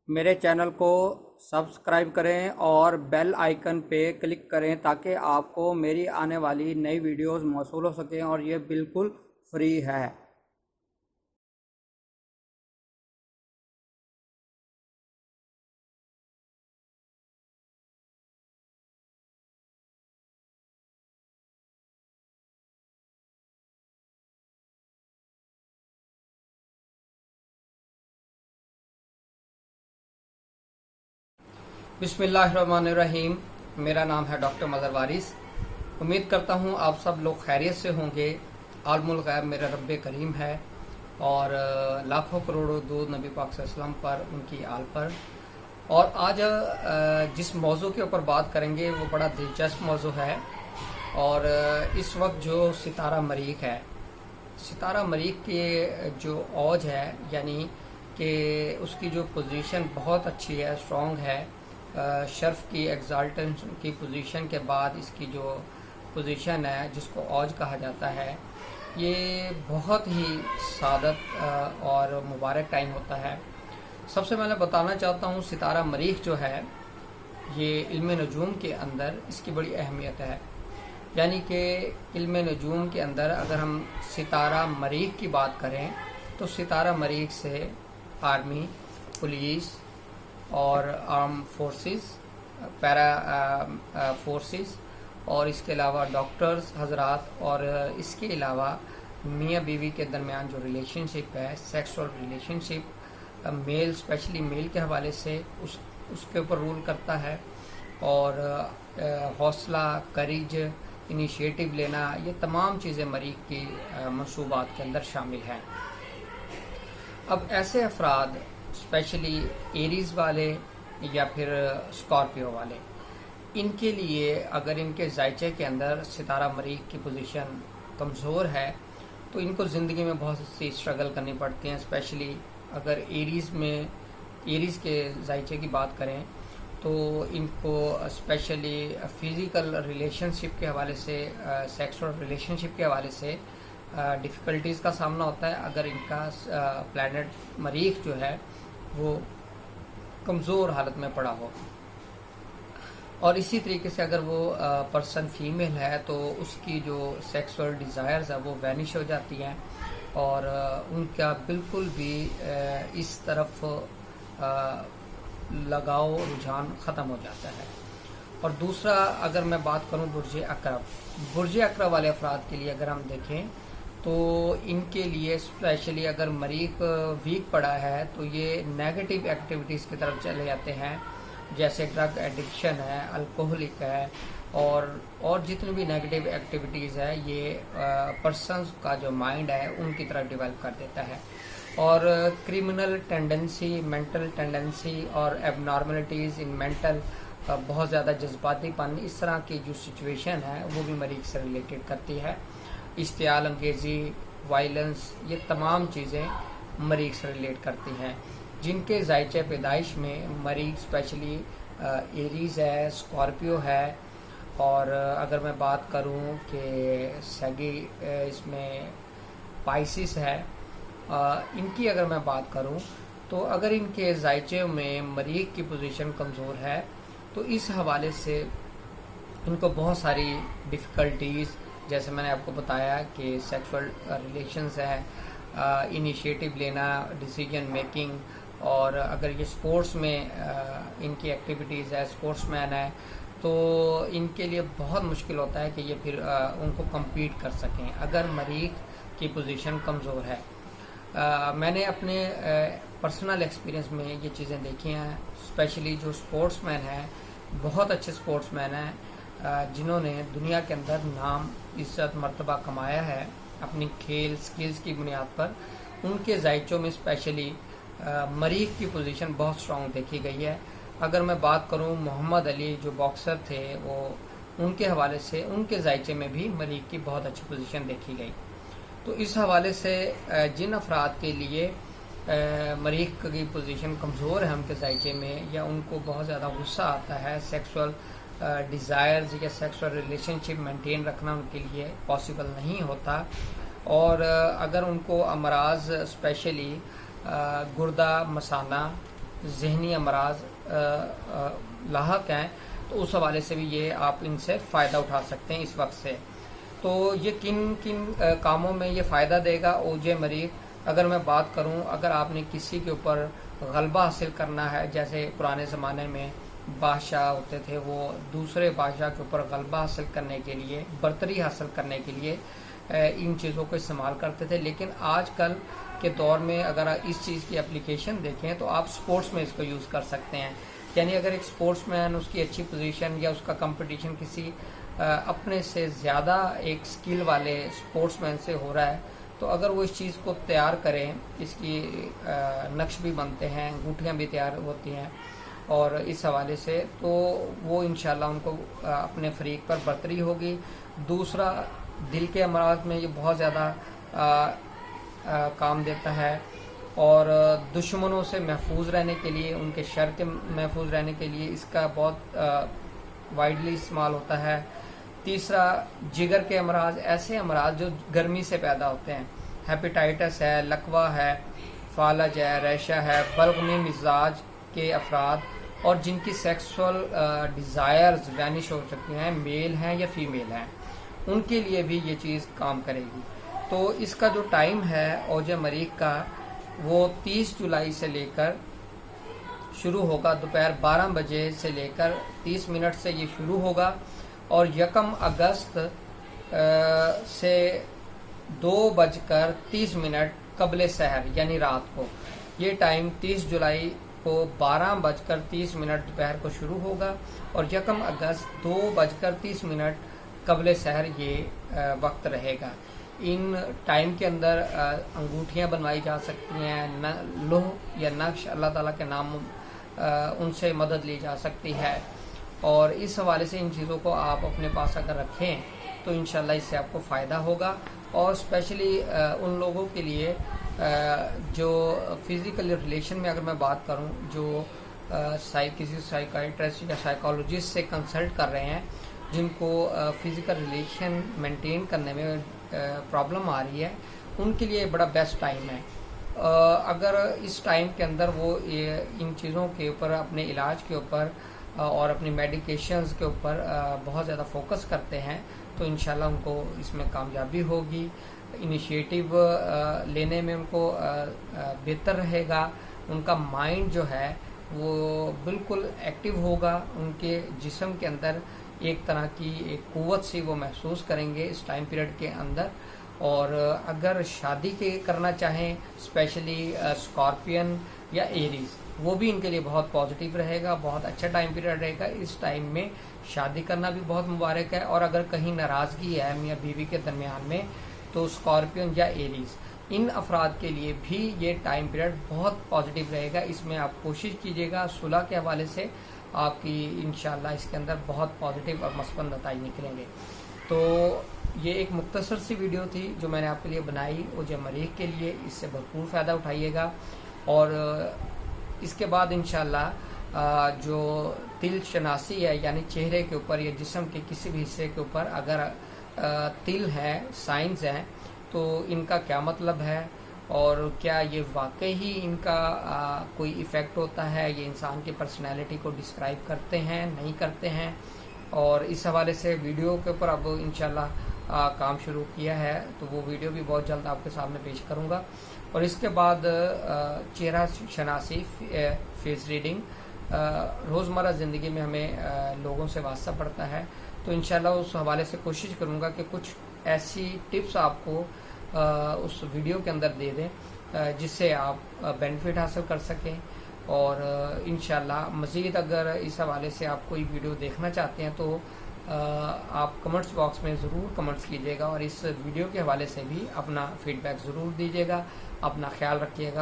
میرے چینل کو سبسکرائب کریں اور بیل آئیکن پہ کلک کریں تاکہ آپ کو میری آنے والی نئی ویڈیوز موصول ہو سکیں، اور یہ بالکل فری ہے۔ بسم اللہ الرحمن الرحیم۔ میرا نام ہے ڈاکٹر مظہر وارث۔ امید کرتا ہوں آپ سب لوگ خیریت سے ہوں گے۔ عالم الغیب میرا رب کریم ہے، اور لاکھوں کروڑوں درود نبی پاک صلی اللہ علیہ وسلم پر، ان کی آل پر۔ اور آج جس موضوع کے اوپر بات کریں گے وہ بڑا دلچسپ موضوع ہے، اور اس وقت جو ستارہ مریخ ہے، ستارہ مریخ کے جو اوج ہے، یعنی کہ اس کی جو پوزیشن بہت اچھی ہے، اسٹرانگ ہے۔ شرف کی ایگزالٹیشن کی پوزیشن کے بعد اس کی جو پوزیشن ہے جس کو اوج کہا جاتا ہے، یہ بہت ہی سعادت اور مبارک ٹائم ہوتا ہے۔ سب سے پہلے بتانا چاہتا ہوں، ستارہ مریخ جو ہے یہ علم نجوم کے اندر اس کی بڑی اہمیت ہے۔ یعنی کہ علم نجوم کے اندر اگر ہم ستارہ مریخ کی بات کریں تو ستارہ مریخ سے آرمی، پولیس اور آرم فورسز، پیرا فورسز، اور اس کے علاوہ ڈاکٹرز حضرات، اور اس کے علاوہ میاں بیوی کے درمیان جو ریلیشن شپ ہے، سیکسول ریلیشن شپ، میل اسپیشلی میل کے حوالے سے اس کے اوپر رول کرتا ہے، اور حوصلہ، کریج، انیشیٹو لینا، یہ تمام چیزیں مریخ کی منصوبات کے اندر شامل ہیں۔ اب ایسے افراد اسپیشلی ایریز والے یا پھر اسکارپیو والے، ان کے لیے اگر ان کے ذائچے کے اندر ستارہ مریخ کی پوزیشن کمزور ہے تو ان کو زندگی میں بہت سی اسٹرگل کرنی پڑتی ہیں۔ اسپیشلی اگر ایریز کے ذائچے کی بات کریں تو ان کو اسپیشلی فزیکل ریلیشن شپ کے حوالے سے، سیکسول ریلیشن شپ کے حوالے سے ڈیفیکلٹیز کا سامنا ہوتا ہے اگر ان کا پلانٹ مریخ جو ہے وہ کمزور حالت میں پڑا ہو۔ اور اسی طریقے سے اگر وہ پرسن فیمیل ہے تو اس کی جو سیکسول ڈیزائرز ہے وہ وینش ہو جاتی ہیں، اور ان کا بالکل بھی اس طرف لگاؤ، رجحان ختم ہو جاتا ہے۔ اور دوسرا اگر میں بات کروں برج عقرب والے افراد کے لیے اگر ہم دیکھیں تو ان کے لیے اسپیشلی اگر مریخ ویک پڑا ہے تو یہ نیگیٹو ایکٹیویٹیز کی طرف چلے جاتے ہیں، جیسے ڈرگ ایڈکشن ہے، الکوہلک ہے، اور جتنی بھی نیگیٹو ایکٹیویٹیز ہے یہ پرسنز کا جو مائنڈ ہے ان کی طرف ڈیولپ کر دیتا ہے، اور کرمنل ٹینڈنسی، مینٹل ٹینڈنسی اور ایب نارملٹیز ان مینٹل، بہت زیادہ جذباتی پن، اس طرح کی جو سچویشن ہے وہ بھی مریخ سے ریلیٹڈ کرتی ہے۔ اشتعال انگیزی، وائلنس، یہ تمام چیزیں مریخ سے ریلیٹ کرتی ہیں۔ جن کے ذائچہ پیدائش میں مریخ اسپیشلی ایریز ہے، اسکارپیو ہے، اور اگر میں بات کروں کہ سیگی اس میں پائسس ہے، ان کی اگر میں بات کروں تو اگر ان کے ذائچے میں مریخ کی پوزیشن کمزور ہے تو اس حوالے سے ان کو بہت ساری ڈیفیکلٹیز، جیسے میں نے آپ کو بتایا کہ سیکسول ریلیشنز ہے، انیشیٹو لینا، ڈیسیجن میکنگ، اور اگر یہ سپورٹس میں ان کی ایکٹیویٹیز ہے، سپورٹس مین ہے، تو ان کے لیے بہت مشکل ہوتا ہے کہ یہ پھر ان کو کمپیٹ کر سکیں اگر مریخ کی پوزیشن کمزور ہے۔ میں نے اپنے پرسنل ایکسپیرینس میں یہ چیزیں دیکھی ہیں، اسپیشلی جو سپورٹس مین ہیں، بہت اچھے سپورٹس مین ہیں جنہوں نے دنیا کے اندر نام، عزت، مرتبہ کمایا ہے اپنی کھیل سکلز کی بنیاد پر، ان کے ذائچوں میں اسپیشلی مریخ کی پوزیشن بہت اسٹرانگ دیکھی گئی ہے۔ اگر میں بات کروں محمد علی جو باکسر تھے، وہ ان کے حوالے سے ان کے ذائچے میں بھی مریخ کی بہت اچھی پوزیشن دیکھی گئی۔ تو اس حوالے سے جن افراد کے لیے مریخ کی پوزیشن کمزور ہے ان کے ذائچے میں، یا ان کو بہت زیادہ غصہ آتا ہے، سیکسول ڈیزائرز یا سیکسول ریلیشن شپ مینٹین رکھنا ان کے لیے پاسبل نہیں ہوتا، اور اگر ان کو امراض اسپیشلی گردہ مثانہ ذہنی امراض لاحق ہیں، تو اس حوالے سے بھی یہ آپ ان سے فائدہ اٹھا سکتے ہیں اس وقت سے۔ تو یہ کن کن کاموں میں یہ فائدہ دے گا اوجے مریخ؟ اگر میں بات کروں، اگر آپ نے کسی کے اوپر غلبہ حاصل کرنا ہے، جیسے پرانے زمانے میں بادشاہ ہوتے تھے، وہ دوسرے بادشاہ کے اوپر غلبہ حاصل کرنے کے لیے، برتری حاصل کرنے کے لیے ان چیزوں کو استعمال کرتے تھے، لیکن آج کل کے دور میں اگر اس چیز کی اپلیکیشن دیکھیں تو آپ سپورٹس میں اس کو یوز کر سکتے ہیں۔ یعنی اگر ایک سپورٹس مین اس کی اچھی پوزیشن یا اس کا کمپٹیشن کسی اپنے سے زیادہ ایک سکل والے سپورٹس مین سے ہو رہا ہے، تو اگر وہ اس چیز کو تیار کریں، اس کی نقش بھی بنتے ہیں، انگوٹھیاں بھی تیار ہوتی ہیں، اور اس حوالے سے تو وہ انشاءاللہ ان کو اپنے فریق پر برتری ہوگی۔ دوسرا، دل کے امراض میں یہ بہت زیادہ کام دیتا ہے، اور دشمنوں سے محفوظ رہنے کے لیے، ان کے شر کے محفوظ رہنے کے لیے اس کا بہت وائڈلی استعمال ہوتا ہے۔ تیسرا، جگر کے امراض، ایسے امراض جو گرمی سے پیدا ہوتے ہیں، ہیپیٹائٹس ہے، لکوہ ہے، فالج ہے، ریشہ ہے، بلغمی مزاج کے افراد، اور جن کی سیکسول ڈیزائرز وینش ہو چکی ہیں، میل ہیں یا فیمیل ہیں، ان کے لیے بھی یہ چیز کام کرے گی۔ تو اس کا جو ٹائم ہے اوج مریخ کا، وہ 30 جولائی سے لے کر شروع ہوگا، دوپہر 12 بجے سے لے کر 30 منٹ سے یہ شروع ہوگا، اور 1 اگست سے 2:30 قبل سحر یعنی رات کو، یہ ٹائم 30 جولائی کو 12:30 دوپہر کو شروع ہوگا، اور 1 اگست 2:30 قبل سحر یہ وقت رہے گا۔ ان ٹائم کے اندر انگوٹھیاں بنوائی جا سکتی ہیں، لوح یا نقش، اللہ تعالیٰ کے نام ان سے مدد لی جا سکتی ہے، اور اس حوالے سے ان چیزوں کو آپ اپنے پاس اگر رکھیں تو انشاءاللہ اس سے آپ کو فائدہ ہوگا۔ اور اسپیشلی ان لوگوں کے لیے جو فزیکل ریلیشن میں اگر میں بات کروں، جو کسی سائیکائٹرسٹ یا سائیکالوجسٹ سے کنسلٹ کر رہے ہیں، جن کو فزیکل ریلیشن مینٹین کرنے میں پرابلم آ رہی ہے، ان کے لیے بڑا بیسٹ ٹائم ہے۔ اگر اس ٹائم کے اندر وہ ان چیزوں کے اوپر، اپنے علاج کے اوپر اور اپنی میڈیکیشنز کے اوپر بہت زیادہ فوکس کرتے ہیں، تو انشاءاللہ ان کو اس میں کامیابی ہوگی، انیشیٹو لینے میں ان کو بہتر رہے گا، ان کا مائنڈ جو ہے وہ بالکل ایکٹیو ہوگا، ان کے جسم کے اندر ایک طرح کی ایک قوت سی وہ محسوس کریں گے اس ٹائم پیریڈ کے اندر۔ اور اگر شادی کے کرنا چاہیں، اسپیشلی اسکارپین یا ایریز، وہ بھی ان کے لیے بہت پازیٹیو رہے گا، بہت اچھا ٹائم پیریڈ رہے گا۔ اس ٹائم میں شادی کرنا بھی بہت مبارک ہے، اور اگر کہیں ناراضگی ہے میاں بیوی کے درمیان میں، تو اسکارپین یا ایریز، ان افراد کے لیے بھی یہ ٹائم پیریڈ بہت پازیٹیو رہے گا۔ اس میں آپ کوشش کیجیے گا، صلح کے حوالے سے آپ کی انشاءاللہ اس کے اندر بہت پازیٹیو اور مثبت نتائج نکلیں گے۔ تو یہ ایک مختصر سی ویڈیو تھی جو میں نے آپ کے لیے بنائی اوج مریخ کے لیے، اس سے بھرپور فائدہ اٹھائیے گا۔ اور اس کے بعد انشاءاللہ جو تل شناسی ہے، یعنی چہرے کے اوپر یا جسم کے کسی بھی حصے کے اوپر اگر تل ہے، سائنز ہیں، تو ان کا کیا مطلب ہے، اور کیا یہ واقعی ہی ان کا کوئی ایفیکٹ ہوتا ہے، یہ انسان کی پرسنالٹی کو ڈسکرائب کرتے ہیں، نہیں کرتے ہیں، اور اس حوالے سے ویڈیو کے اوپر اب انشاءاللہ کام شروع کیا ہے، تو وہ ویڈیو بھی بہت جلد آپ کے سامنے پیش کروں گا۔ اور اس کے بعد چہرہ شناسی، فیس ریڈنگ، روزمرہ زندگی میں ہمیں لوگوں سے واسطہ پڑتا ہے، تو انشاءاللہ اس حوالے سے کوشش کروں گا کہ کچھ ایسی ٹپس آپ کو اس ویڈیو کے اندر دے دیں جس سے آپ بینیفٹ حاصل کر سکیں۔ اور انشاءاللہ مزید اگر اس حوالے سے آپ کوئی ویڈیو دیکھنا چاہتے ہیں تو آپ کمنٹس باکس میں ضرور کمنٹس کیجیے گا، اور اس ویڈیو کے حوالے سے بھی اپنا فیڈ بیک ضرور دیجیے گا۔ اپنا خیال رکھیے گا۔